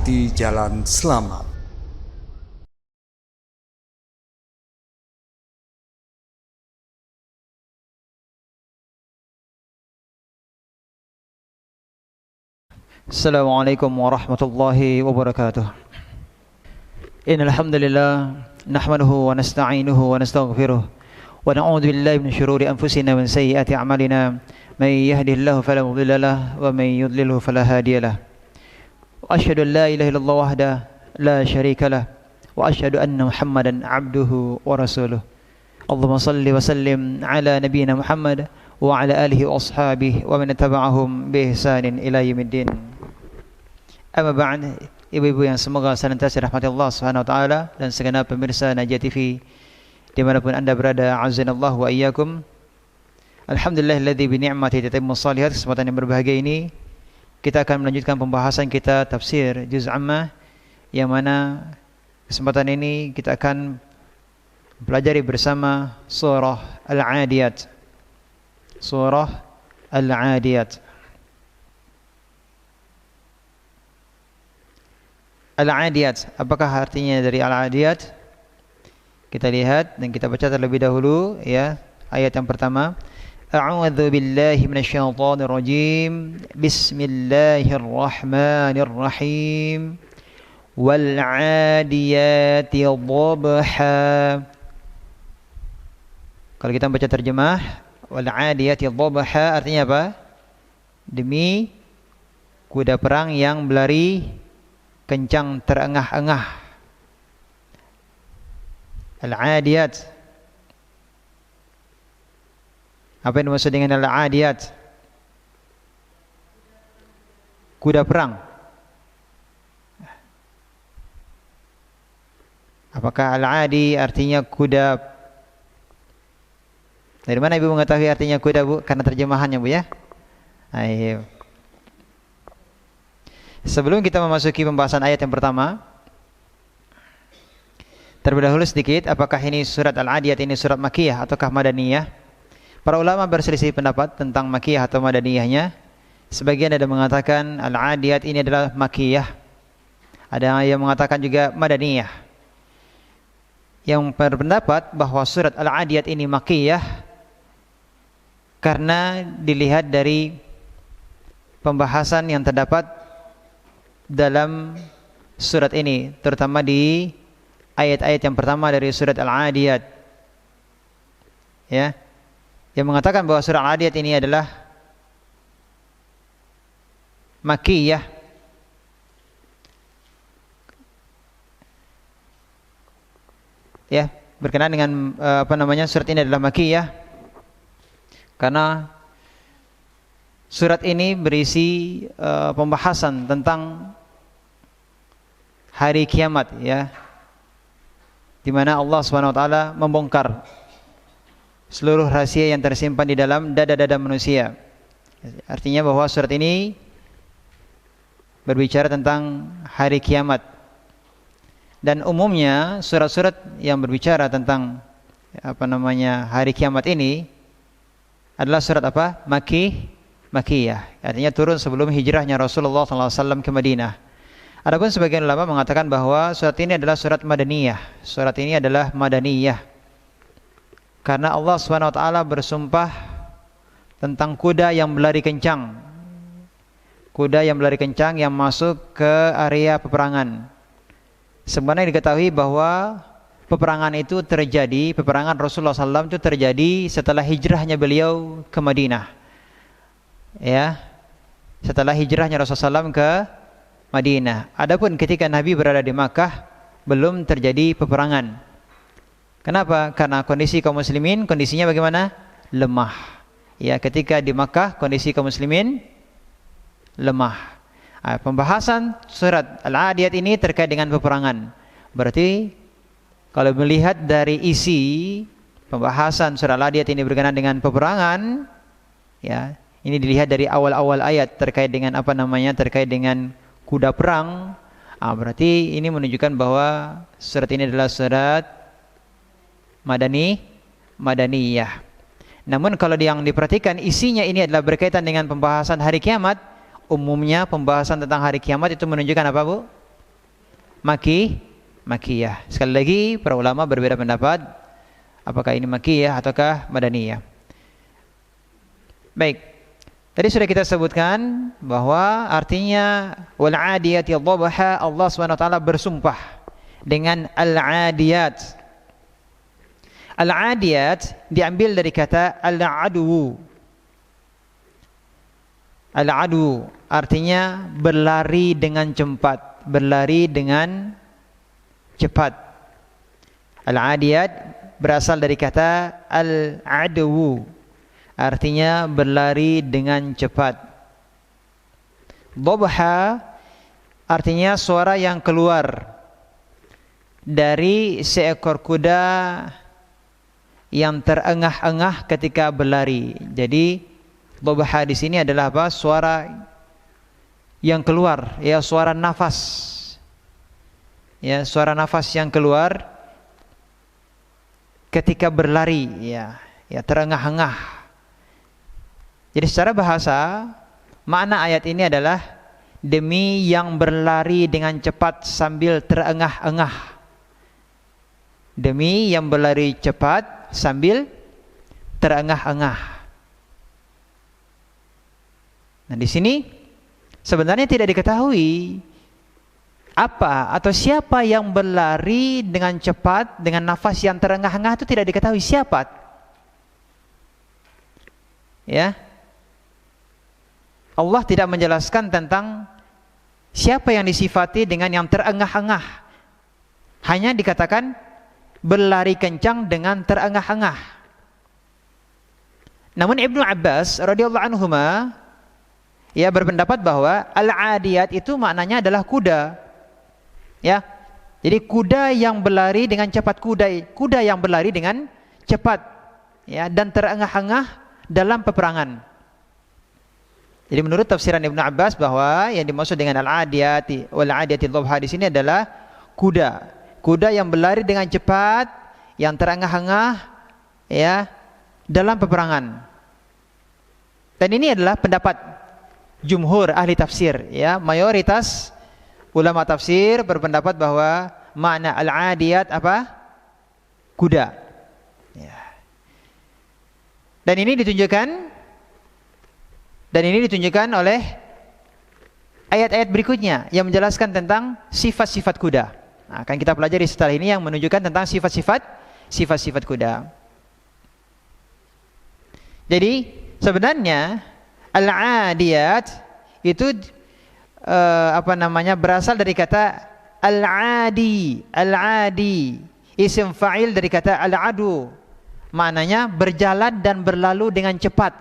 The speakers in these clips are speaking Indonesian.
di jalan selamat. Assalamualaikum warahmatullahi wabarakatuh. Innal hamdalillah nahmaduhu wa nasta'inuhu wa nastaghfiruh wa na'udzu billahi min shururi anfusina wa min sayyiati a'malina may yahdihillahu fala mudilla lahu wa may yudlilhu fala hadiya lahu. Wa asyhadu an la ilaha illallah wahdahu la syarika lahu wa asyhadu anna Muhammadan 'abduhu wa rasuluh. Allahumma shalli wa sallim ala nabiyyina Muhammad wa ala alihi wa ashabihi wa man tabi'ahum bi ihsanin ila yaumiddin. Amma ba'd, ibu-ibu yang semoga senantiasa dirahmati Allah Subhanahu wa taala dan segenap pemirsa Najah TV dimanapun Anda berada, azanallahu wa iyyakum. Alhamdulillahilladzi bi ni'matihi tatimmu shalihat. Kesempatan yang berbahagia ini kita akan melanjutkan pembahasan kita tafsir juz amma, yang mana kesempatan ini kita akan pelajari bersama surah Al-'Adiyat. Surah Al-'Adiyat. Al-'Adiyat, apakah artinya dari Al-'Adiyat? Kita lihat dan kita baca terlebih dahulu ya, ayat yang pertama. A'udzu billahi minasyaitonir rajim. Bismillahirrahmanirrahim. Wal 'adiyati dhabha. Kalau kita baca terjemah, wal 'adiyati dhabha artinya apa? Demi kuda perang yang berlari kencang terengah-engah. Al-'Adiyat. Apa yang dimaksud dengan Al-'Adiyat? Kuda perang. Apakah Al-'Adi artinya kuda? Dari mana Ibu mengetahui artinya kuda, Bu? Karena terjemahannya, Bu, ya? Ayo. Sebelum kita memasuki pembahasan ayat yang pertama, terlebih dahulu sedikit, apakah ini surat Al-'Adiyat ini surat Makkiyah ataukah Madaniyah? Para ulama berselisih pendapat tentang Makkiyah atau Madaniyahnya. Sebagian ada mengatakan Al-'Adiyat ini adalah Makkiyah. Ada yang mengatakan juga Madaniyah. Yang berpendapat bahwa surat Al-'Adiyat ini Makkiyah karena dilihat dari pembahasan yang terdapat dalam surat ini, terutama di ayat-ayat yang pertama dari surat Al-'Adiyat, ya, yang mengatakan bahwa surat Al-'Adiyat ini adalah Makkiyah. Ya, berkenaan dengan surat ini adalah Makkiyah karena surat ini berisi pembahasan tentang hari kiamat, ya, di mana Allah Subhanahu wa taala membongkar seluruh rahasia yang tersimpan di dalam dada-dada manusia. Artinya bahwa surat ini berbicara tentang hari kiamat. Dan umumnya surat-surat yang berbicara tentang hari kiamat ini adalah surat apa? Makkiyah. Artinya turun sebelum hijrahnya Rasulullah SAW ke Madinah. Adapun sebagian ulama mengatakan bahwa surat ini adalah surat Madaniyah. Surat ini adalah Madaniyah karena Allah SWT bersumpah tentang kuda yang berlari kencang. Kuda yang berlari kencang yang masuk ke area peperangan. Sebenarnya diketahui bahwa peperangan itu terjadi, peperangan Rasulullah SAW itu terjadi setelah hijrahnya beliau ke Madinah. Ya, setelah hijrahnya Rasulullah SAW ke Madinah. Adapun ketika Nabi berada di Makkah belum terjadi peperangan. Kenapa? Karena kondisi kaum muslimin kondisinya bagaimana? Lemah. Ya, ketika di Makkah kondisi kaum muslimin lemah. Pembahasan surat Al-'Adiyat ini terkait dengan peperangan. Berarti kalau melihat dari isi pembahasan surat Al-'Adiyat ini berkenaan dengan peperangan, ya, ini dilihat dari awal-awal ayat terkait dengan terkait dengan kuda perang. Berarti ini menunjukkan bahwa surat ini adalah surat Madaniyah. Namun kalau yang diperhatikan isinya ini adalah berkaitan dengan pembahasan hari kiamat, umumnya pembahasan tentang hari kiamat itu menunjukkan apa, Bu? makiyah. Sekali lagi para ulama berbeda pendapat apakah ini makiyah ataukah madaniyah. Baik. Tadi sudah kita sebutkan bahwa artinya wal 'adiyati dhabha, Allah Subhanahu wa taala bersumpah dengan al-'adiyat. Al-'adiyat diambil dari kata al-'adwu. Al-'adwu artinya berlari dengan cepat, berlari dengan cepat. Al-'adiyat berasal dari kata al-'adwu, artinya berlari dengan cepat. Dhabha artinya suara yang keluar dari seekor kuda yang terengah-engah ketika berlari. Jadi dhabha di sini adalah apa? Suara yang keluar, ya, suara nafas. Ya, suara nafas yang keluar ketika berlari, ya, terengah-engah. Jadi secara bahasa, makna ayat ini adalah demi yang berlari dengan cepat sambil terengah-engah. Demi yang berlari cepat sambil terengah-engah. Nah, di sini sebenarnya tidak diketahui apa atau siapa yang berlari dengan cepat dengan nafas yang terengah-engah, itu tidak diketahui siapa. Ya. Allah tidak menjelaskan tentang siapa yang disifati dengan yang terengah-engah. Hanya dikatakan berlari kencang dengan terengah-engah. Namun Ibnu Abbas radhiyallahu anhuma ya berpendapat bahwa al-'adiyat itu maknanya adalah kuda. Ya. Jadi kuda yang berlari dengan cepat, kuda yang berlari dengan cepat, ya, dan terengah-engah dalam peperangan. Jadi menurut tafsiran Ibnu Abbas bahwa yang dimaksud dengan al-'adiyati wal 'adiyati dhabha di sini adalah kuda. Kuda yang berlari dengan cepat, yang terengah-engah, ya, dalam peperangan. Dan ini adalah pendapat jumhur ahli tafsir, ya, mayoritas ulama tafsir berpendapat bahwa makna al-'adiyat apa? Kuda. Ya. Dan ini ditunjukkan oleh ayat-ayat berikutnya yang menjelaskan tentang sifat-sifat kuda. Nah, akan kita pelajari setelah ini yang menunjukkan tentang sifat-sifat kuda. Jadi sebenarnya al-'adiyat itu berasal dari kata al-'adi. Al-'adi isim fa'il dari kata al-'adu. Maknanya berjalan dan berlalu dengan cepat.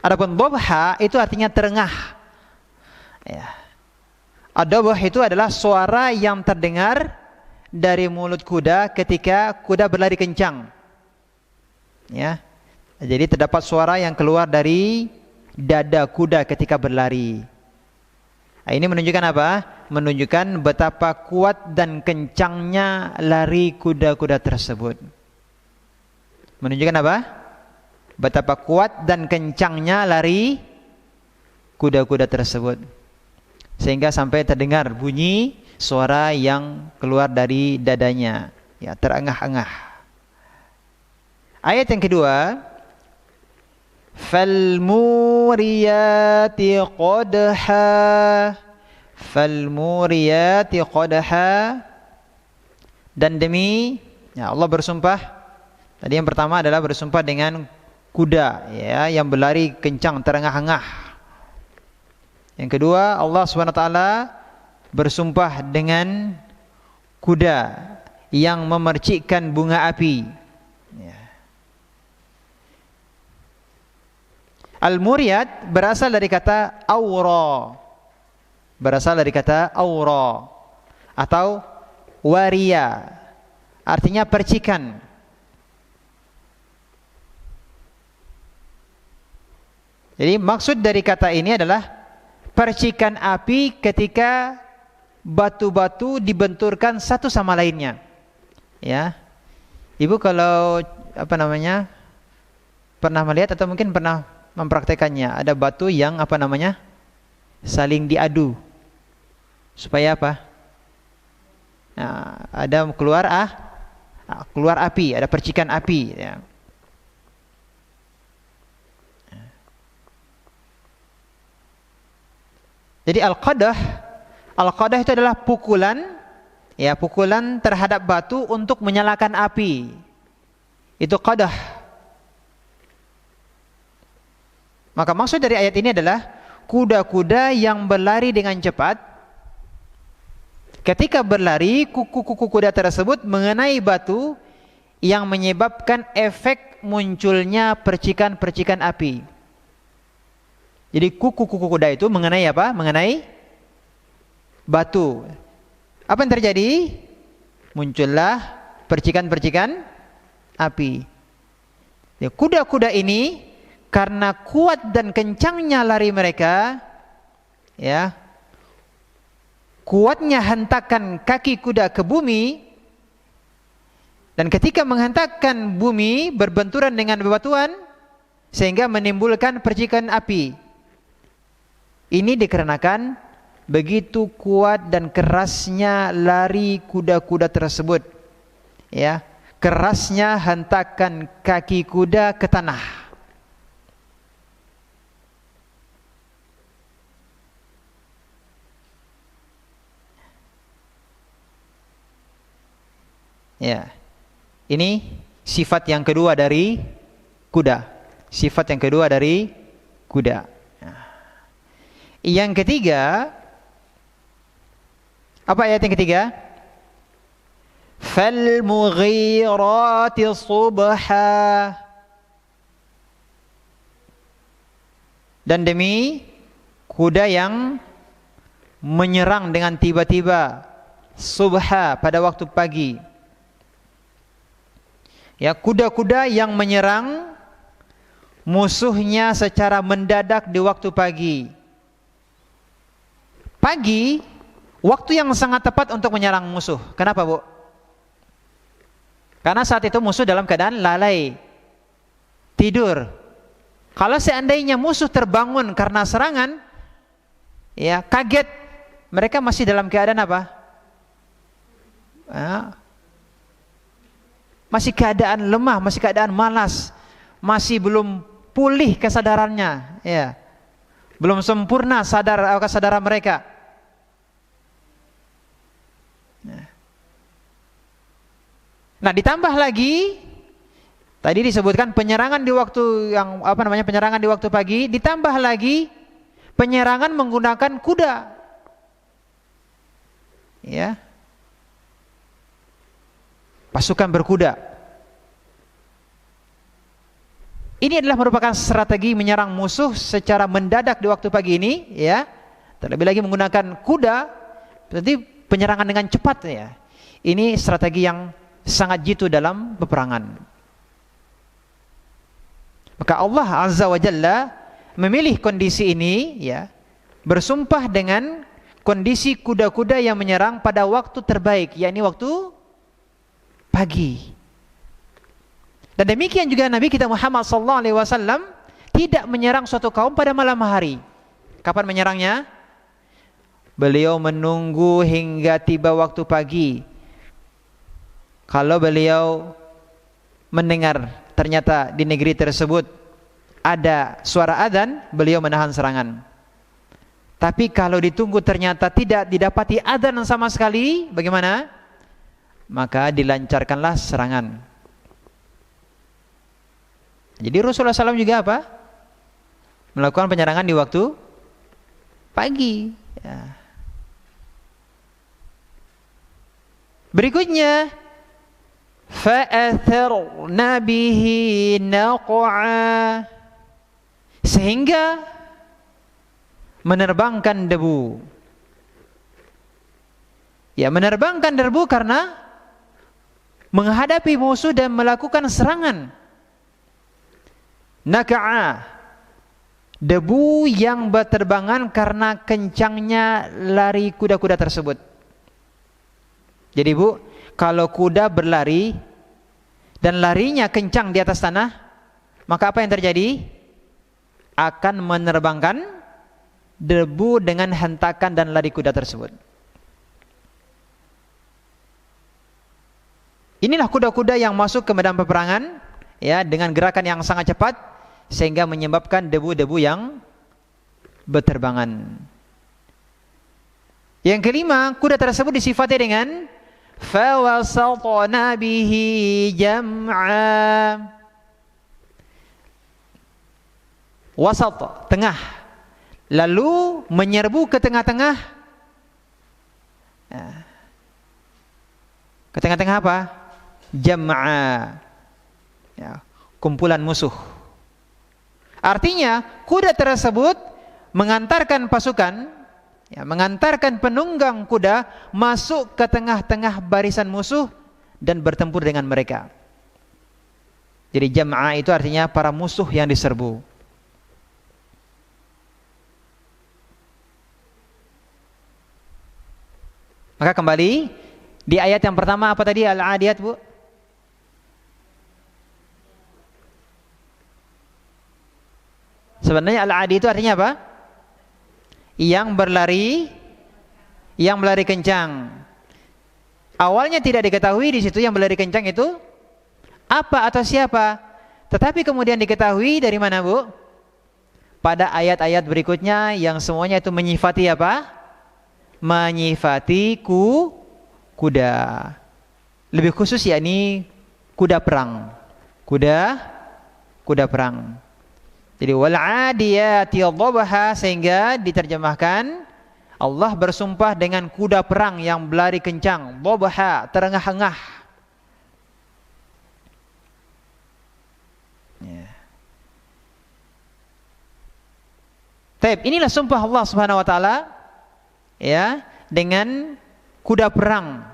Adapun dhabha itu artinya terengah. Ya. Ad-dhabh itu adalah suara yang terdengar dari mulut kuda ketika kuda berlari kencang. Ya. Jadi terdapat suara yang keluar dari dada kuda ketika berlari. Nah, ini menunjukkan apa? Menunjukkan betapa kuat dan kencangnya lari kuda-kuda tersebut. Menunjukkan apa? Betapa kuat dan kencangnya lari kuda-kuda tersebut. Sehingga sampai terdengar bunyi suara yang keluar dari dadanya, ya, terengah-engah. Ayat yang kedua, falmuriyati qadha, dan demi, ya, Allah bersumpah. Tadi yang pertama adalah bersumpah dengan kuda, ya, yang berlari kencang terengah-engah. Yang kedua, Allah SWT bersumpah dengan kuda yang memercikkan bunga api. Ya. Al-muriyat berasal dari kata awra. Atau waria. Artinya percikan. Jadi maksud dari kata ini adalah percikan api ketika batu-batu dibenturkan satu sama lainnya. Ya. Ibu kalau pernah melihat atau mungkin pernah mempraktekannya, ada batu yang saling diadu. Supaya apa? Nah, ada keluar api, ada percikan api, ya. Jadi al-qadah itu adalah pukulan, ya, pukulan terhadap batu untuk menyalakan api. Itu qadah. Maka maksud dari ayat ini adalah kuda-kuda yang berlari dengan cepat. Ketika berlari, kuku-kuku kuda tersebut mengenai batu yang menyebabkan efek munculnya percikan-percikan api. Jadi kuku-kuku kuda itu mengenai apa? Mengenai batu. Apa yang terjadi? Muncullah percikan-percikan api. Ya, kuda-kuda ini karena kuat dan kencangnya lari mereka, ya, kuatnya hentakan kaki kuda ke bumi, dan ketika menghentakkan bumi berbenturan dengan bebatuan sehingga menimbulkan percikan api. Ini dikarenakan begitu kuat dan kerasnya lari kuda-kuda tersebut, ya, kerasnya hentakan kaki kuda ke tanah. Ya, ini sifat yang kedua dari kuda. Sifat yang kedua dari kuda. Yang ketiga, apa ayat yang ketiga? Falmughirati subha. Dan demi kuda yang menyerang dengan tiba-tiba, subha, pada waktu pagi. Ya, kuda-kuda yang menyerang musuhnya secara mendadak di waktu pagi. Pagi, waktu yang sangat tepat untuk menyerang musuh. Kenapa, Bu? Karena saat itu musuh dalam keadaan lalai, tidur. Kalau seandainya musuh terbangun karena serangan, ya, kaget, mereka masih dalam keadaan apa? Masih keadaan lemah, masih keadaan malas, masih belum pulih kesadarannya, ya. Belum sempurna kesadaran mereka. Nah, ditambah lagi tadi disebutkan penyerangan di waktu yang penyerangan di waktu pagi, ditambah lagi penyerangan menggunakan kuda. Ya. Pasukan berkuda. Ini adalah merupakan strategi menyerang musuh secara mendadak di waktu pagi ini, ya. Terlebih lagi menggunakan kuda, berarti penyerangan dengan cepat, ya. Ini strategi yang sangat jitu dalam peperangan. Maka Allah Azza wa Jalla memilih kondisi ini, ya, bersumpah dengan kondisi kuda-kuda yang menyerang pada waktu terbaik, yakni waktu pagi. Dan demikian juga Nabi kita Muhammad SAW tidak menyerang suatu kaum pada malam hari. Kapan menyerangnya? Beliau menunggu hingga tiba waktu pagi. Kalau beliau mendengar ternyata di negeri tersebut ada suara adzan, beliau menahan serangan. Tapi kalau ditunggu ternyata tidak didapati adzan sama sekali, bagaimana? Maka dilancarkanlah serangan. Jadi Rasulullah SAW juga apa? Melakukan penyerangan di waktu pagi, ya. Berikutnya, fa'atharna bihi naq'a, sehingga menerbangkan debu. Ya, menerbangkan debu karena menghadapi musuh dan melakukan serangan. Naq'a, debu yang berterbangan karena kencangnya lari kuda-kuda tersebut. Jadi, Bu, kalau kuda berlari dan larinya kencang di atas tanah, maka apa yang terjadi? Akan menerbangkan debu dengan hentakan dan lari kuda tersebut. Inilah kuda-kuda yang masuk ke medan peperangan ya dengan gerakan yang sangat cepat sehingga menyebabkan debu-debu yang berterbangan. Yang kelima, kuda tersebut disifati dengan fawasatna bihi jam'a. Wasat, tengah. Lalu menyerbu ke tengah-tengah. Ke tengah-tengah apa? Jam'a. Ya, kumpulan musuh. Artinya kuda tersebut mengantarkan pasukan, ya, mengantarkan penunggang kuda masuk ke tengah-tengah barisan musuh dan bertempur dengan mereka. Jadi jam'a itu artinya para musuh yang diserbu. Maka kembali di ayat yang pertama apa tadi? Al-Adiyat, Bu? Sebenarnya al-adi itu artinya apa? Yang berlari kencang. Awalnya tidak diketahui di situ yang berlari kencang itu apa atau siapa. Tetapi kemudian diketahui dari mana, Bu? Pada ayat-ayat berikutnya yang semuanya itu menyifati apa? Menyifati kuda. Lebih khusus yakni kuda perang. Kuda perang. Jadi wal 'adiyati dhabha, sehingga diterjemahkan Allah bersumpah dengan kuda perang yang berlari kencang, dhabha, terengah-engah. Ya. Taib, inilah sumpah Allah Subhanahu wa taala ya dengan kuda perang.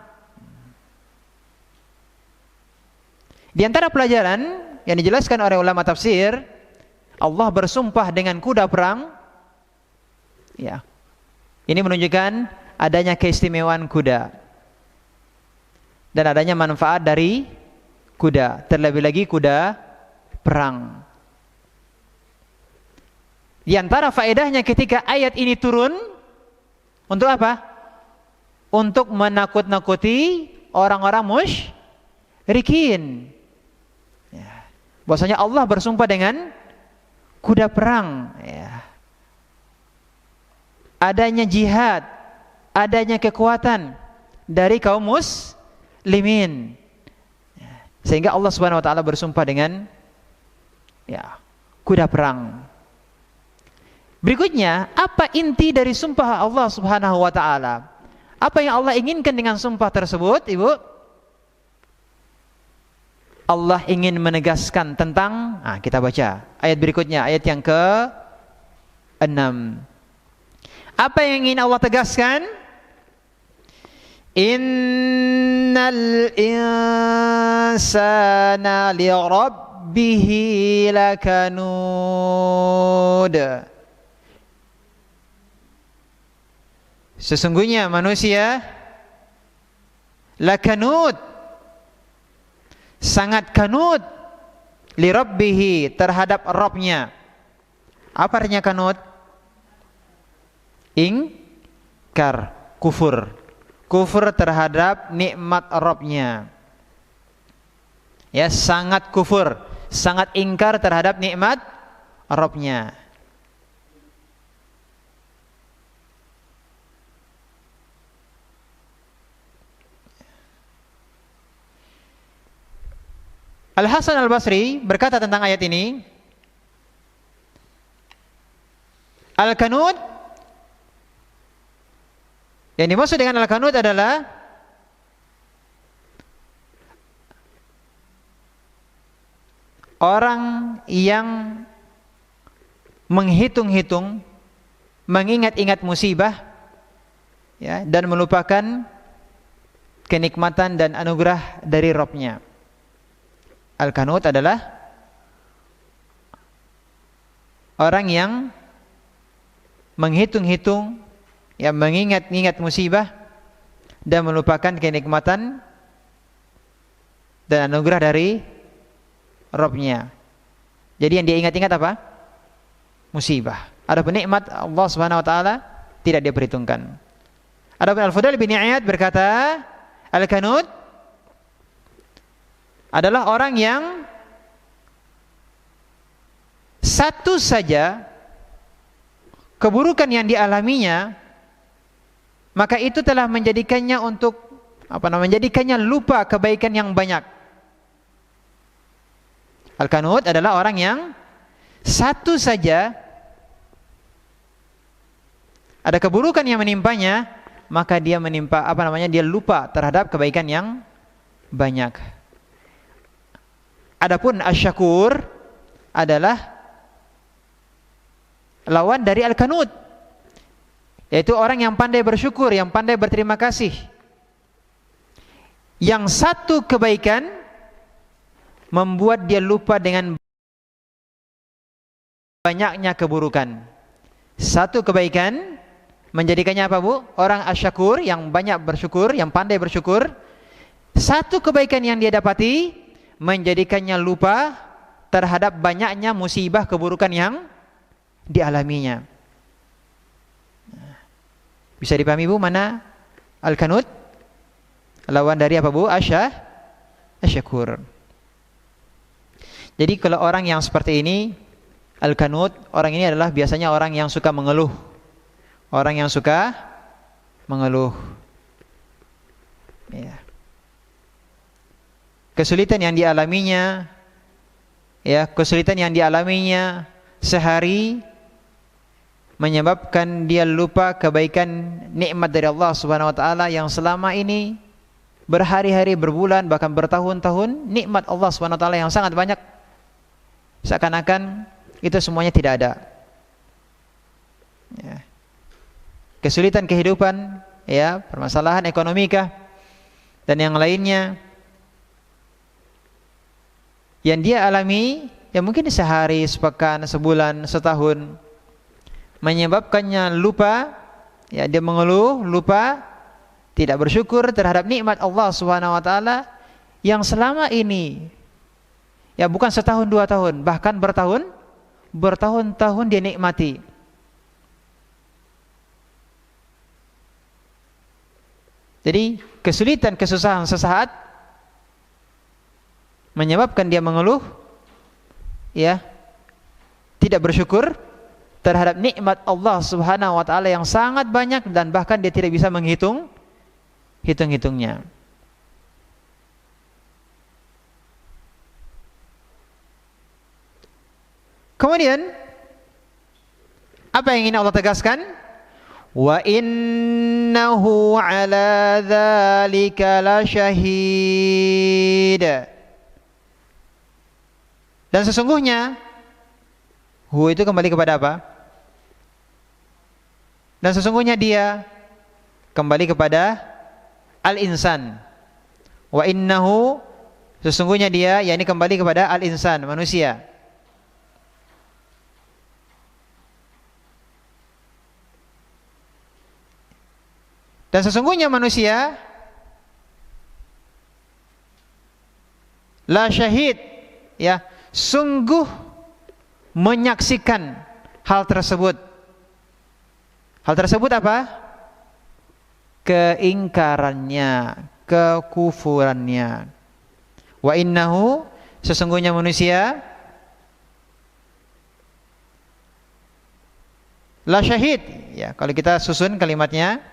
Di antara pelajaran yang dijelaskan oleh ulama tafsir, Allah bersumpah dengan kuda perang. Ya. Ini menunjukkan adanya keistimewaan kuda dan adanya manfaat dari kuda, terlebih lagi kuda perang. Di antara faedahnya ketika ayat ini turun, untuk apa? Untuk menakut-nakuti orang-orang musyrikin. Ya. Bahwasanya Allah bersumpah dengan kuda perang, ya. Adanya jihad, adanya kekuatan dari kaum muslimin, ya. Sehingga Allah Subhanahu wa taala bersumpah dengan ya kuda perang. Berikutnya, apa inti dari sumpah Allah Subhanahu wa taala? Apa yang Allah inginkan dengan sumpah tersebut, Ibu? Allah ingin menegaskan tentang, kita baca ayat berikutnya, ayat yang ke-6. Apa yang ingin Allah tegaskan? Innal insana li rabbihi lakanud. Sesungguhnya manusia lakanud, sangat kanut, li rabbihi, terhadap Rabbnya. Apa artinya kanut? Ingkar, kufur terhadap nikmat Rabbnya. Ya, sangat kufur, sangat ingkar terhadap nikmat Rabbnya. Al-Hasan Al-Basri berkata tentang ayat ini, Al-Kanud, yang dimaksud dengan Al-Kanud adalah orang yang menghitung-hitung, mengingat-ingat musibah, ya, dan melupakan kenikmatan dan anugerah dari Rabb-Nya. Al-Kanut adalah orang yang menghitung-hitung, ya, mengingat-ingat musibah dan melupakan kenikmatan dan anugerah dari Rabb-Nya. Jadi yang dia ingat-ingat apa? Musibah. Adapun nikmat Allah Subhanahu wa taala tidak dia perhitungkan. Adapun Al-Fudail bin Iyad berkata, Al-Kanut adalah orang yang satu saja keburukan yang dialaminya, maka itu telah menjadikannya menjadikannya lupa kebaikan yang banyak. Al-Qanut adalah orang yang satu saja ada keburukan yang menimpanya, maka dia dia lupa terhadap kebaikan yang banyak. Adapun asy-syakur adalah lawan dari al-qanut, yaitu orang yang pandai bersyukur, yang pandai berterima kasih. Yang satu kebaikan membuat dia lupa dengan banyaknya keburukan. Satu kebaikan menjadikannya apa, Bu? Orang asy-syakur, yang banyak bersyukur, yang pandai bersyukur. Satu kebaikan yang dia dapati menjadikannya lupa terhadap banyaknya musibah keburukan yang dialaminya. Bisa dipahami, Bu, mana al-qanut? Lawan dari apa, Bu? Asy-syakur. Jadi kalau orang yang seperti ini, al-qanut, orang ini adalah biasanya orang yang suka mengeluh. Orang yang suka mengeluh. Ya. Kesulitan yang dialaminya, sehari menyebabkan dia lupa kebaikan nikmat dari Allah Subhanahu wa taala yang selama ini berhari-hari, berbulan, bahkan bertahun-tahun, nikmat Allah Subhanahu wa taala yang sangat banyak, seakan-akan itu semuanya tidak ada. Ya. Kesulitan kehidupan, permasalahan ekonomikah dan yang lainnya yang dia alami, mungkin sehari, sepekan, sebulan, setahun, menyebabkannya lupa, dia mengeluh, lupa, tidak bersyukur terhadap nikmat Allah Subhanahu wa taala yang selama ini, bukan setahun, 2 tahun, bahkan bertahun-tahun dia nikmati. Jadi kesulitan, kesusahan sesaat menyebabkan dia mengeluh, tidak bersyukur terhadap nikmat Allah Subhanahu wa taala yang sangat banyak dan bahkan dia tidak bisa menghitung-hitungnya. Kemudian apa yang ingin Allah tegaskan? Wa innahu ala dzalika lasyahid. Dan sesungguhnya itu kembali kepada apa? Dan sesungguhnya dia kembali kepada al-insan. Wa innahu, sesungguhnya dia, yakni kembali kepada al-insan, manusia. Dan sesungguhnya manusia la syahid, sungguh menyaksikan hal tersebut. Hal tersebut apa? Keingkarannya, kekufurannya. Wa innahu, sesungguhnya manusia la syahid, kalau kita susun kalimatnya,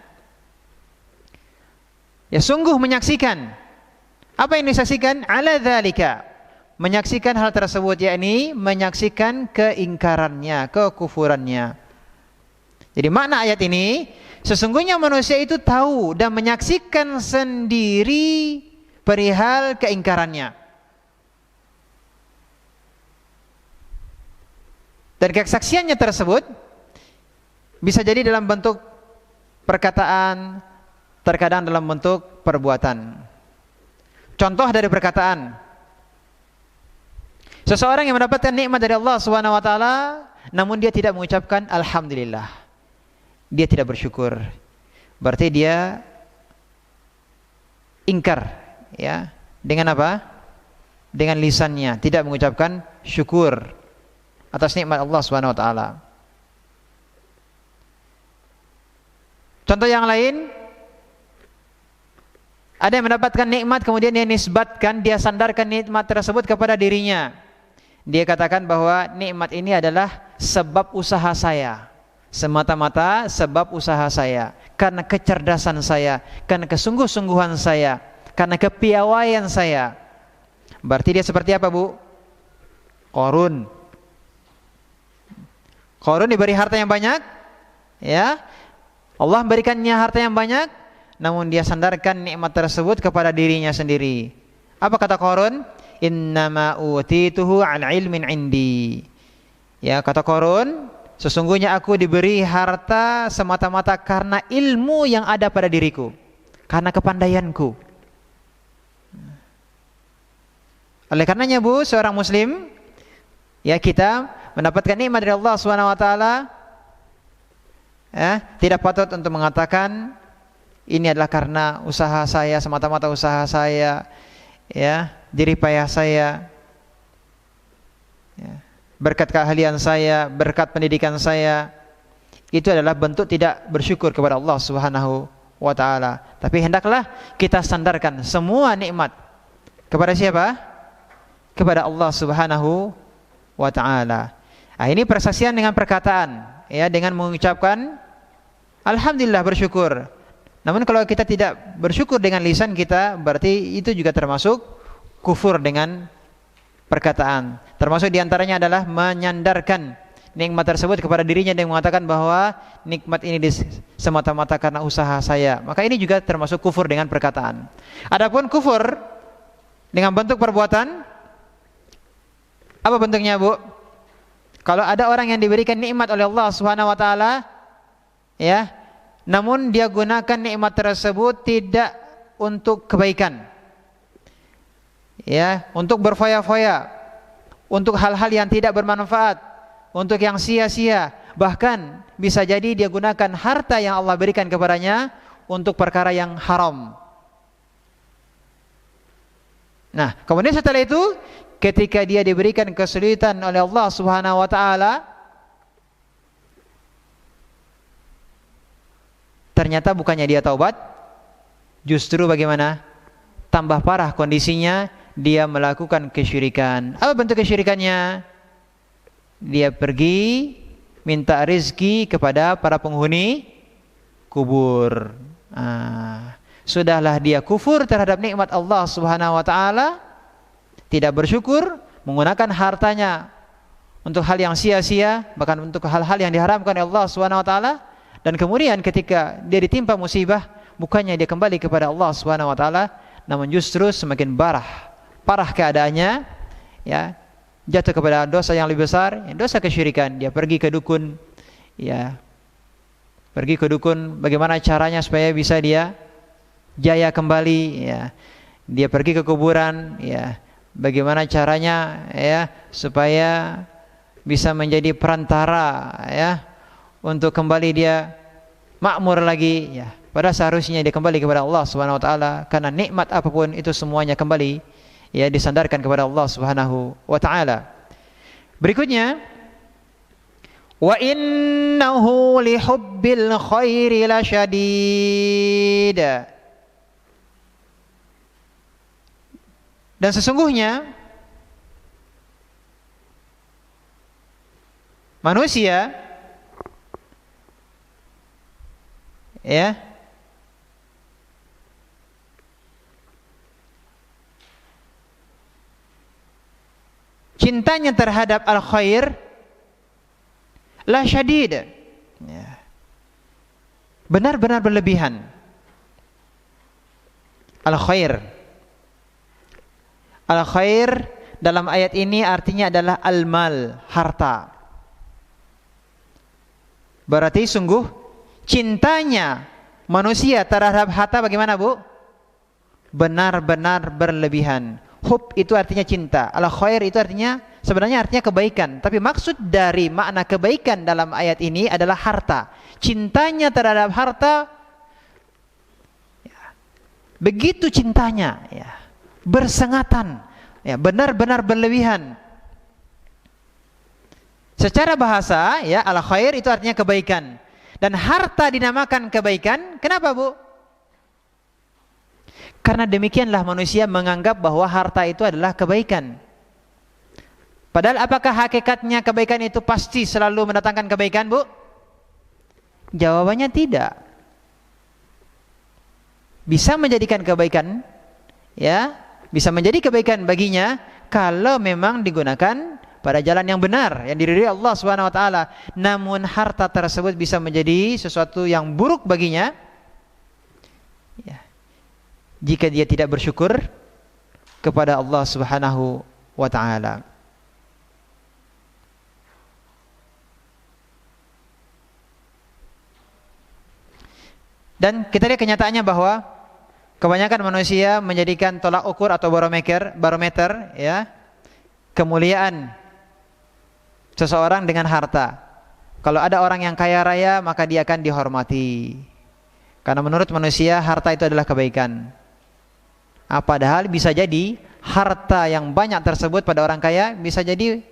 sungguh menyaksikan. Apa yang disaksikan? Ala dzalika, menyaksikan hal tersebut, yakni menyaksikan keingkarannya, kekufurannya. Jadi makna ayat ini, sesungguhnya manusia itu tahu dan menyaksikan sendiri perihal keingkarannya. Dan kesaksiannya tersebut bisa jadi dalam bentuk perkataan, terkadang dalam bentuk perbuatan. Contoh dari perkataan, seseorang yang mendapatkan nikmat dari Allah Subhanahu wa taala namun dia tidak mengucapkan alhamdulillah, dia tidak bersyukur, berarti dia ingkar, dengan apa? Dengan lisannya, tidak mengucapkan syukur atas nikmat Allah Subhanahu wa taala. Contoh yang lain, Ada yang mendapatkan nikmat kemudian dia nisbatkan, dia sandarkan nikmat tersebut kepada dirinya. Dia katakan bahwa nikmat ini adalah sebab usaha saya. Semata-mata sebab usaha saya, karena kecerdasan saya, karena kesungguh-sungguhan saya, karena kepiawaian saya. Berarti dia seperti apa, Bu? Qarun. Qarun diberi harta yang banyak, ya. Allah memberikannya harta yang banyak, namun dia sandarkan nikmat tersebut kepada dirinya sendiri. Apa kata Qarun? Innama utituhu an ilmin indi. Ya, kata Qarun, sesungguhnya aku diberi harta semata-mata karena ilmu yang ada pada diriku, karena kepandaianku. Oleh karenanya, Bu, seorang muslim, ya, kita mendapatkan nikmat dari Allah Subhanahu wa taala, ya, tidak patut untuk mengatakan ini adalah karena usaha saya, semata-mata usaha saya, ya, jerih payah saya, ya, berkat keahlian saya, berkat pendidikan saya. Itu adalah bentuk tidak bersyukur kepada Allah Subhanahu wa taala. Tapi hendaklah kita sandarkan semua nikmat kepada siapa? Kepada Allah Subhanahu wa taala. Nah, ini persaksian dengan perkataan, ya, dengan mengucapkan alhamdulillah, bersyukur. Namun kalau kita tidak bersyukur dengan lisan kita, berarti itu juga termasuk kufur dengan perkataan. Termasuk diantaranya adalah menyandarkan nikmat tersebut kepada dirinya dan mengatakan bahwa nikmat ini semata-mata karena usaha saya. Maka ini juga termasuk kufur dengan perkataan. Adapun kufur dengan bentuk perbuatan, apa bentuknya, Bu? Kalau ada orang yang diberikan nikmat oleh Allah Subhanahu wa taala, ya, namun dia gunakan nikmat tersebut tidak untuk kebaikan, ya, untuk berfoya-foya, untuk hal-hal yang tidak bermanfaat, untuk yang sia-sia. Bahkan bisa jadi dia gunakan harta yang Allah berikan kepadanya untuk perkara yang haram. Nah, kemudian setelah itu, ketika dia diberikan kesulitan oleh Allah Subhanahu wa taala, ternyata bukannya dia taubat, justru bagaimana? Tambah parah kondisinya, dia melakukan kesyirikan. Apa bentuk kesyirikannya? Dia pergi minta rezeki kepada para penghuni kubur. Sudahlah dia kufur terhadap nikmat Allah Subhanahu wa taala, tidak bersyukur, menggunakan hartanya untuk hal yang sia-sia, bahkan untuk hal-hal yang diharamkan oleh Allah Subhanahu wa taala. Dan kemudian ketika dia ditimpa musibah, bukannya dia kembali kepada Allah Subhanahu wa taala, namun justru semakin parah keadaannya, ya, jatuh kepada dosa yang lebih besar, dosa kesyirikan. Dia pergi ke dukun, ya, pergi ke dukun, bagaimana caranya supaya bisa dia jaya kembali, ya. Dia pergi ke kuburan, ya, bagaimana caranya, ya, supaya bisa menjadi perantara, ya, untuk kembali dia makmur lagi, ya. Padahal seharusnya dia kembali kepada Allah Subhanahu wa taala, karena nikmat apapun itu semuanya kembali, ya, disandarkan kepada Allah Subhanahu wa taala. Berikutnya, wa innahu lihubbil khairi lasyadid. Dan sesungguhnya manusia, ya, cintanya terhadap al-khair la syadid, ya, benar-benar berlebihan. Al-khair dalam ayat ini artinya adalah al-mal, harta. Berarti sungguh cintanya manusia terhadap harta bagaimana, Bu? Benar-benar berlebihan. Hub itu artinya cinta, al-khair itu artinya, sebenarnya artinya kebaikan. Tapi maksud dari makna kebaikan dalam ayat ini adalah harta. Cintanya terhadap harta, ya, begitu cintanya, ya, bersengatan, ya, benar-benar berlebihan. Secara bahasa, ya, al-khair itu artinya kebaikan. Dan harta dinamakan kebaikan. Kenapa, Bu? Karena demikianlah manusia menganggap bahwa harta itu adalah kebaikan. Padahal apakah hakikatnya kebaikan itu pasti selalu mendatangkan kebaikan, Bu? Jawabannya tidak. Bisa menjadikan kebaikan, ya, bisa menjadi kebaikan baginya kalau memang digunakan pada jalan yang benar, yang diridhoi Allah Subhanahu wa taala. Namun harta tersebut bisa menjadi sesuatu yang buruk baginya, ya, jika dia tidak bersyukur kepada Allah Subhanahu wa taala. Dan kita lihat kenyataannya bahwa kebanyakan manusia menjadikan tolak ukur atau barometer, ya, kemuliaan seseorang dengan harta. Kalau ada orang yang kaya raya, maka dia akan dihormati. Karena menurut manusia harta itu adalah kebaikan. Padahal bisa jadi harta yang banyak tersebut pada orang kaya bisa jadi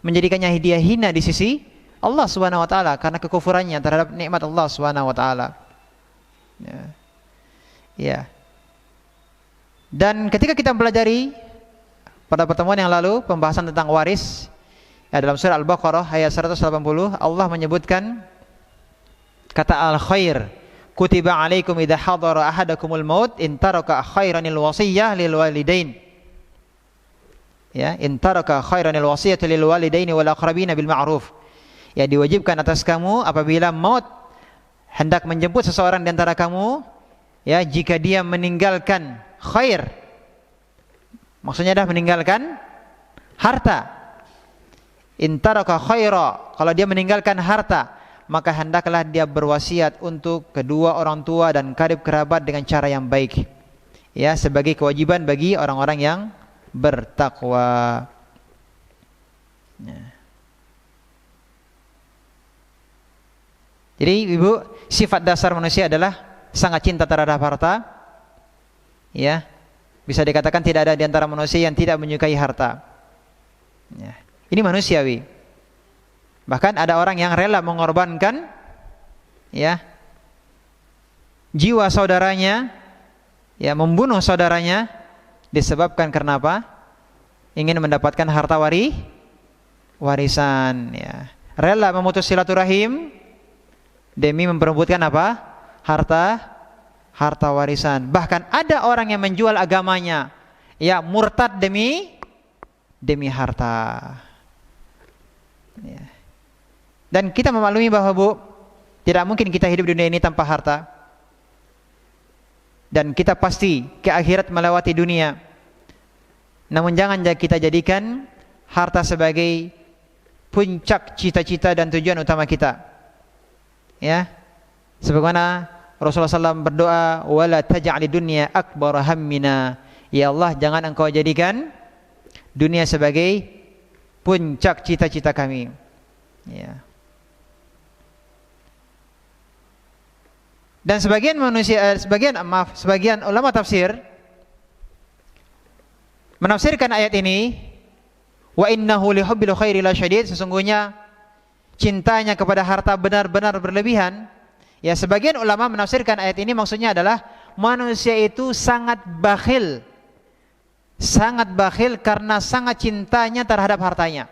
menjadikannya dia hina di sisi Allah Subhanahu wa taala karena kekufurannya terhadap nikmat Allah Subhanahu wa taala. Ya. Dan ketika kita mempelajari pada pertemuan yang lalu pembahasan tentang waris, ya, dalam surah Al-Baqarah ayat 180 Allah menyebutkan kata al-khair, kutiba alaikum idza hadara ahadakumul maut in taraka khairanil wasiyah lil walidain. Ya, in taraka khairanil wasiyatu lil walidaini wal aqrabina bil ma'ruf. Ya, diwajibkan atas kamu apabila maut hendak menjemput seseorang di antara kamu, ya, jika dia meninggalkan khair, maksudnya adalah meninggalkan harta. Intaraka khaira, kalau dia meninggalkan harta, maka hendaklah dia berwasiat untuk kedua orang tua dan karib kerabat dengan cara yang baik, ya, sebagai kewajiban bagi orang-orang yang bertakwa. Jadi Ibu, sifat dasar manusia adalah sangat cinta terhadap harta, ya. Bisa dikatakan tidak ada di antara manusia yang tidak menyukai harta, ya. Ini manusiawi. Bahkan ada orang yang rela mengorbankan, ya, jiwa saudaranya, ya, membunuh saudaranya disebabkan karena apa? Ingin mendapatkan harta warisan, ya. Rela memutus silaturahim demi memperebutkan apa? Harta warisan. Bahkan ada orang yang menjual agamanya, ya, murtad demi harta, ya. Dan kita memaklumi bahwa, Bu, tidak mungkin kita hidup di dunia ini tanpa harta. Dan kita pasti ke akhirat melewati dunia. Namun jangan kita jadikan harta sebagai puncak cita-cita dan tujuan utama kita. Ya, sebagaimana Rasulullah SAW berdoa, wala taj'alid dunya akbar hammina. Ya Allah, jangan engkau jadikan dunia sebagai puncak cita-cita kami, ya. Dan sebagian ulama tafsir menafsirkan ayat ini, wa innahu lihubbil khairi lasyadid, sesungguhnya cintanya kepada harta benar-benar berlebihan. Ya, sebagian ulama menafsirkan ayat ini maksudnya adalah manusia itu sangat bakhil karena sangat cintanya terhadap hartanya.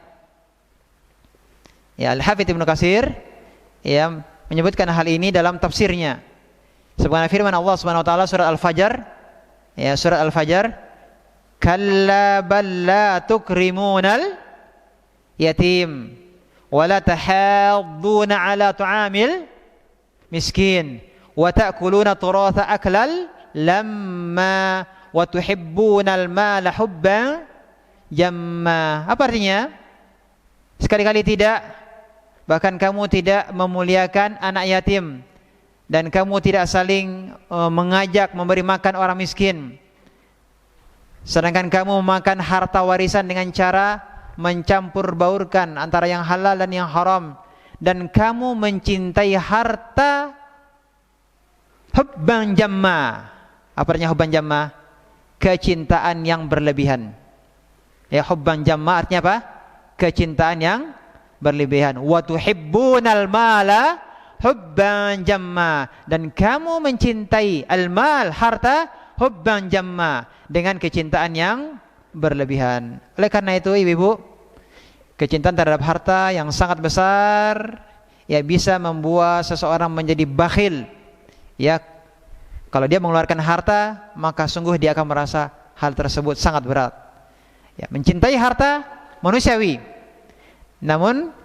Ya, Al-Hafidz Ibnu Katsir, ya, menyebutkan hal ini dalam tafsirnya. Sebagaimana firman Allah Subhanahu wa taala surat Al-Fajr, ya, surat Al-Fajr, kalla bal la tukrimunal yatim wala tahadduna ala tu'amil miskin wa ta'kuluna turatha aklal lamma wa tuhibbunal mala hubban jamma. Apa artinya? Sekali-kali tidak, bahkan kamu tidak memuliakan anak yatim dan kamu tidak saling mengajak memberi makan orang miskin, sedangkan kamu memakan harta warisan dengan cara mencampur baurkan antara yang halal dan yang haram, dan kamu mencintai harta hubban jamma. Apa artinya hubban jamma? Kecintaan yang berlebihan. Ya, hubban jamma artinya apa? Kecintaan yang berlebihan. Wa tuhibbunal mala hubban jamma, dan kamu mencintai al-mal, harta, hubban jamma, dengan kecintaan yang berlebihan. Oleh karena itu ibu-ibu, kecintaan terhadap harta yang sangat besar ya bisa membuat seseorang menjadi bakhil. Ya, kalau dia mengeluarkan harta, maka sungguh dia akan merasa hal tersebut sangat berat. Ya, mencintai harta manusiawi, namun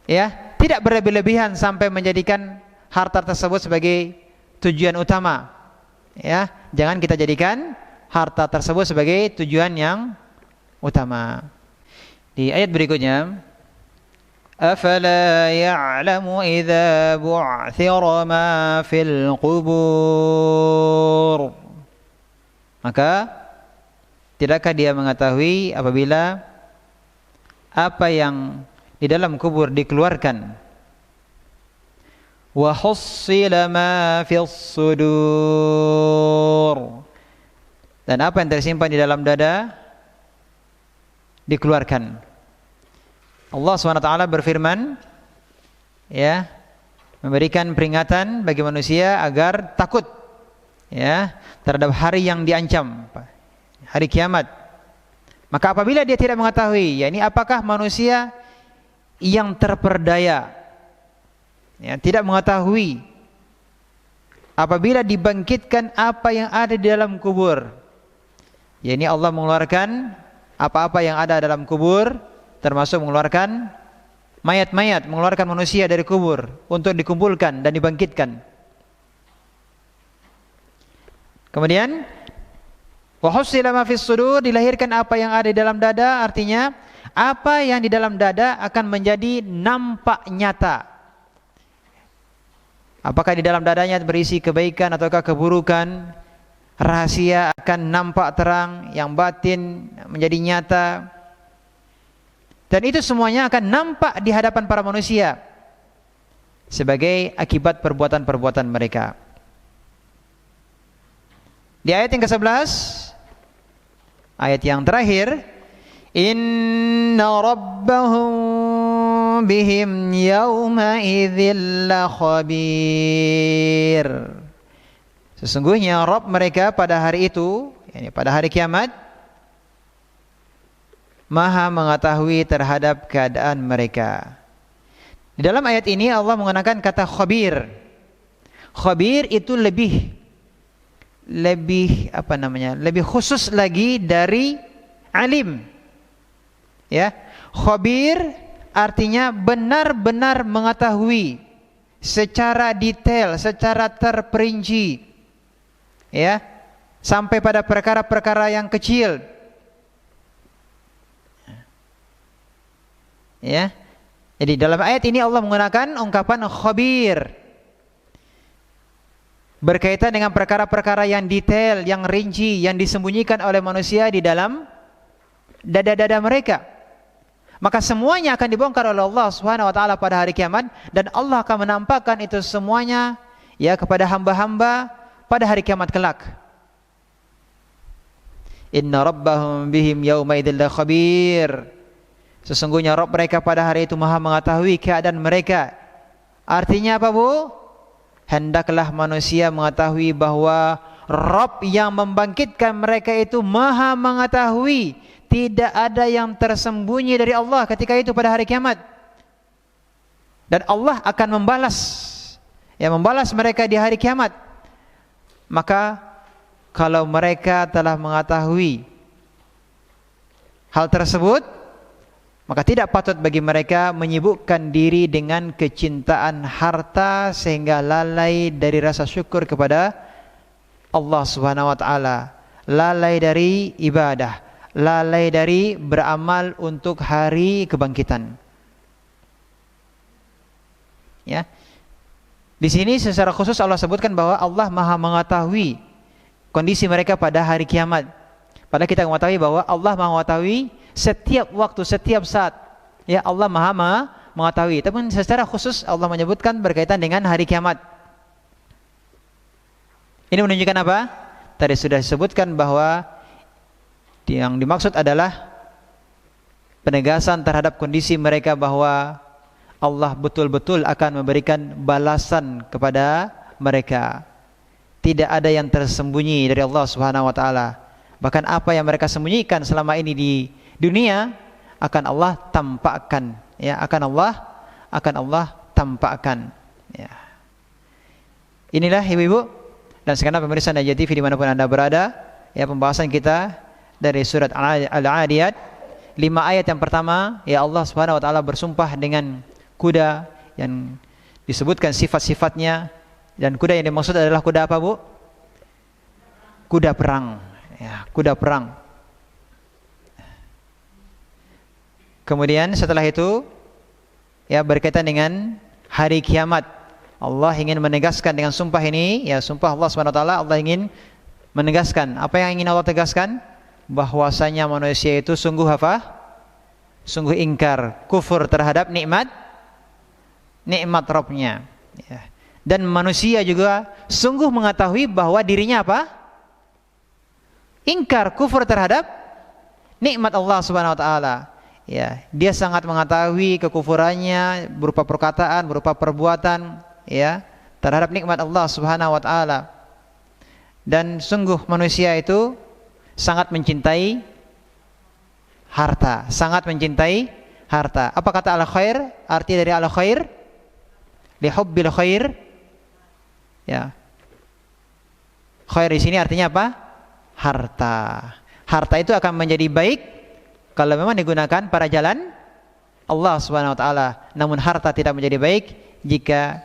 ya tidak berlebih-lebihan sampai menjadikan harta tersebut sebagai tujuan utama. Ya, jangan kita jadikan harta tersebut sebagai tujuan yang utama. Di ayat berikutnya, afala ya'lamu idza bu'thira ma fil qubur. Maka tidakkah dia mengetahui apabila apa yang di dalam kubur dikeluarkan? Wa hussila ma fis sudur. Dan apa yang tersimpan di dalam dada dikeluarkan. Allah SWT berfirman, ya, memberikan peringatan bagi manusia agar takut, ya, terhadap hari yang diancam, hari kiamat. Maka apabila dia tidak mengetahui, yakni apakah manusia yang terperdaya, ya, tidak mengetahui apabila dibangkitkan apa yang ada di dalam kubur, yakni Allah mengeluarkan apa-apa yang ada dalam kubur, termasuk mengeluarkan mayat-mayat, mengeluarkan manusia dari kubur untuk dikumpulkan dan dibangkitkan. Kemudian wa hussila ma fis sudur, dilahirkan apa yang ada di dalam dada, artinya apa yang di dalam dada akan menjadi nampak nyata. Apakah di dalam dadanya berisi kebaikan ataukah keburukan, rahasia akan nampak terang, yang batin menjadi nyata. Dan itu semuanya akan nampak di hadapan para manusia sebagai akibat perbuatan-perbuatan mereka. Di ayat yang ke-11, ayat yang terakhir, inna rabbahum bihim yawma idzil khabir. Sesungguhnya Rabb mereka pada hari itu, yakni pada hari kiamat, Maha mengetahui terhadap keadaan mereka. Di dalam ayat ini Allah menggunakan kata khabir. Khabir itu lebih lebih khusus lagi dari alim. Ya, khabir artinya benar-benar mengetahui secara detail, secara terperinci. Ya, sampai pada perkara-perkara yang kecil. Ya. Jadi dalam ayat ini Allah menggunakan ungkapan khabir berkaitan dengan perkara-perkara yang detail, yang rinci, yang disembunyikan oleh manusia di dalam dada-dada mereka. Maka semuanya akan dibongkar oleh Allah Subhanahu wa taala pada hari kiamat, dan Allah akan menampakkan itu semuanya ya kepada hamba-hamba pada hari kiamat kelak. Inna rabbahum bihim yauma idzil khabir. Sesungguhnya Rabb mereka pada hari itu Maha mengetahui keadaan mereka. Artinya apa, Bu? Hendaklah manusia mengetahui bahwa Rabb yang membangkitkan mereka itu Maha mengetahui. Tidak ada yang tersembunyi dari Allah ketika itu pada hari kiamat. Dan Allah akan membalas mereka di hari kiamat. Maka kalau mereka telah mengetahui hal tersebut, maka tidak patut bagi mereka menyibukkan diri dengan kecintaan harta sehingga lalai dari rasa syukur kepada Allah Subhanahu wa taala, lalai dari ibadah, lalai dari beramal untuk hari kebangkitan. Ya. Di sini secara khusus Allah sebutkan bahwa Allah Maha mengetahui kondisi mereka pada hari kiamat. Padahal kita mengetahui bahwa Allah Maha mengetahui setiap waktu, setiap saat. Ya, Allah Maha mengetahui. Tapi secara khusus Allah menyebutkan berkaitan dengan hari kiamat. Ini menunjukkan apa? Tadi sudah disebutkan bahwa yang dimaksud adalah penegasan terhadap kondisi mereka bahwa Allah betul-betul akan memberikan balasan kepada mereka. Tidak ada yang tersembunyi dari Allah Subhanahu wa taala. Bahkan apa yang mereka sembunyikan selama ini di dunia akan Allah tampakkan, ya, akan Allah tampakkan, ya. Inilah ibu-ibu dan sekarang pemirsa Najah TV dimanapun anda berada, ya, pembahasan kita dari surat Al-Adiyat, 5 ayat yang pertama, ya, Allah Subhanahu wa taala bersumpah dengan kuda yang disebutkan sifat-sifatnya, dan kuda yang dimaksud adalah kuda apa, Bu? Kuda perang, ya, kuda perang. Kemudian setelah itu, ya, berkaitan dengan hari kiamat. Allah ingin menegaskan dengan sumpah ini, ya, sumpah Allah Subhanahu wa taala, Allah ingin menegaskan. Apa yang ingin Allah tegaskan? Bahwasanya manusia itu sungguh apa? Sungguh ingkar, kufur terhadap nikmat Rabbnya, ya. Dan manusia juga sungguh mengetahui bahwa dirinya apa? Ingkar, kufur terhadap nikmat Allah Subhanahu wa taala. Ya, dia sangat mengetahui kekufurannya berupa perkataan, berupa perbuatan, ya, terhadap nikmat Allah Subhanahu wa taala. Dan sungguh manusia itu sangat mencintai harta, sangat mencintai harta. Apa kata al-khair? Arti dari al-khair? Li hubbil khair. Ya. Khair di sini artinya apa? Harta. Harta itu akan menjadi baik kalau memang digunakan pada jalan Allah Subhanahu wa taala. Namun harta tidak menjadi baik jika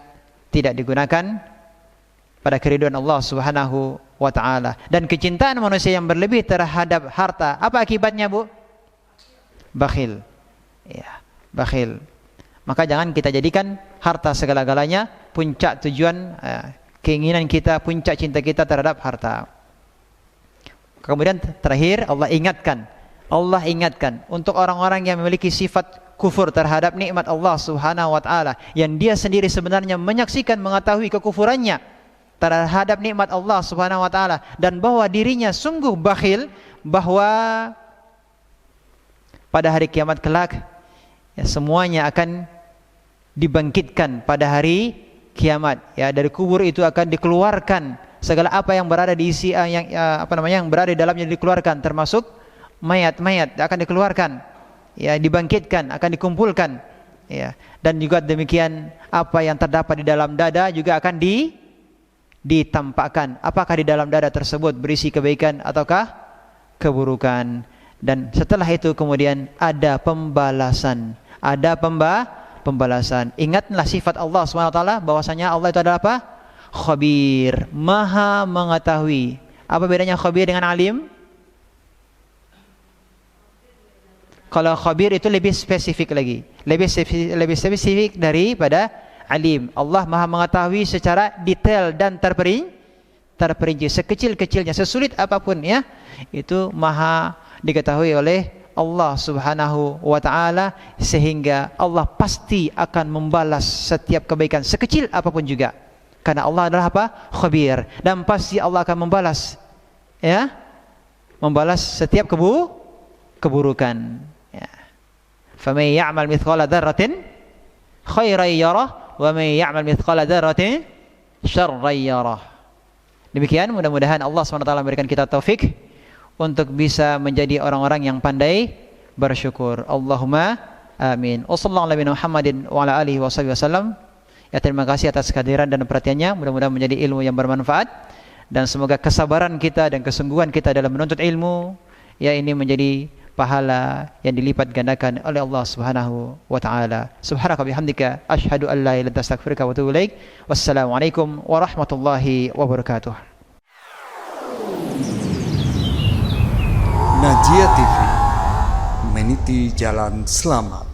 tidak digunakan pada keridhaan Allah Subhanahu wa taala. Dan kecintaan manusia yang berlebih terhadap harta, apa akibatnya, Bu? Bakhil. Ya, bakhil. Maka jangan kita jadikan harta segala-galanya, puncak tujuan keinginan kita, puncak cinta kita terhadap harta. Kemudian terakhir Allah ingatkan untuk orang-orang yang memiliki sifat kufur terhadap nikmat Allah Subhanahu wa taala, yang dia sendiri sebenarnya menyaksikan, mengetahui kekufurannya terhadap nikmat Allah Subhanahu wa taala, dan bahwa dirinya sungguh bakhil, bahwa pada hari kiamat kelak, ya, semuanya akan dibangkitkan pada hari kiamat, ya, dari kubur itu akan dikeluarkan segala apa yang berada di isi yang berada di dalamnya, dikeluarkan, termasuk mayat-mayat akan dikeluarkan, ya, dibangkitkan, akan dikumpulkan, ya. Dan juga demikian apa yang terdapat di dalam dada juga akan ditampakkan. Apakah di dalam dada tersebut berisi kebaikan ataukah keburukan. Dan setelah itu kemudian ada pembalasan, pembalasan. Ingatlah sifat Allah SWT, bahwasanya Allah itu adalah apa? Khabir, maha mengetahui. Apa bedanya khabir dengan alim? Kalau khabir itu lebih spesifik lagi, lebih spesifik daripada alim. Allah maha mengetahui secara detail dan terperinci, sekecil-kecilnya, sesulit apapun, ya, itu maha diketahui oleh Allah Subhanahu wa taala, sehingga Allah pasti akan membalas setiap kebaikan sekecil apapun juga, karena Allah adalah apa? Khabir, dan pasti Allah akan membalas, ya, membalas setiap keburukan, ya. Faman ya'mal mithqala dzarratin khairan yarah wa man ya'mal mithqala dzarratin syarran yarah. Demikian, mudah-mudahan Allah SWT memberikan kita taufik untuk bisa menjadi orang-orang yang pandai bersyukur. Allahumma amin. Wassallallahu ala Muhammadin wa ala alihi wasallam. Ya, terima kasih atas kehadiran dan perhatiannya. Mudah-mudahan menjadi ilmu yang bermanfaat, dan semoga kesabaran kita dan kesungguhan kita dalam menuntut ilmu, ya, ini menjadi pahala yang dilipat gandakan oleh Allah Subhanahu wa taala. Subhanaka bihamdika asyhadu an la ilaha illa anta astaghfiruka wa atubu ilaik. Wassalamualaikum warahmatullahi wabarakatuh. Najia TV, meniti jalan selamat.